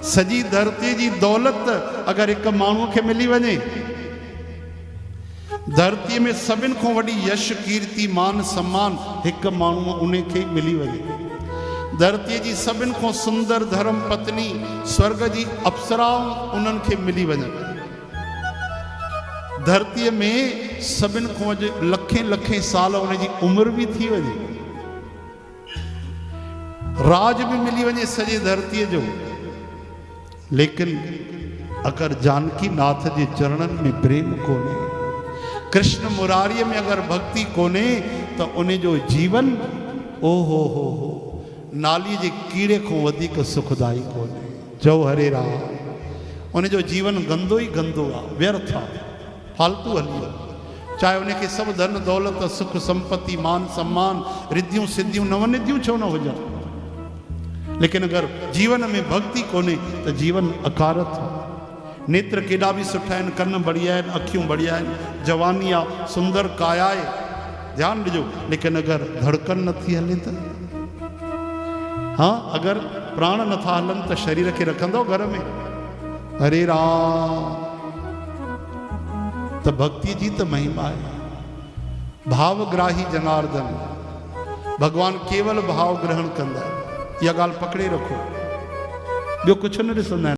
सजी धरती जी दौलत अगर एक मानू के मिली वने, धरती में सभिन को वडी यश कीर्ति मान सम्मान एक मानू उन्हें के मिली वने। धरती जी सभिन को सुंदर धर्म पत्नी स्वर्ग जी अप्सरा उन्हन के मिली वने। धरती में सभिन को लखें लखें साल उन्हें जी उम्र भी थी वने, राज भी मिली वने सजे धरती जो। लेकिन अगर जानकी नाथ जे चरणन में प्रेम कोने, कृष्ण मुरारी में अगर भक्ति कोने, तो उन्हें जो जीवन ओ हो नाली जे कीड़े को वधिक सुखदाई कोने। जो हरे राम, उन्हें जो जीवन गंदो ही गंदो आ, व्यर्थ आ, फालतू हलियो। चाहे उन्हें के सब धन दौलत सुख संपत्ति मान सम्मान रिद्धियों सिद्धियों नवनिधियों छो न हो जाए, लेकिन अगर जीवन में भक्ति कोने तो जीवन अकारत। नेत्र केॾा भी सुठा आहिनि, कन बढ़िया आहिनि, अखियूं बढ़िया आहिनि, जवानी आहे, सुंदर काया आहे, ध्यानु ॾिजो। लेकिन अगर धड़कन नथी हले त, हाँ अगर प्राण नथा हलन तो शरीर के रखंदो घर में? हरे राम। तो भक्ति जी तो महिमा है। भावग्राही जनार्दन, भगवान केवल भाव ग्रहण कंदा। यह गाल पकड़े रखो, ॿियो कुछ न ॾिसंदा आहिनि।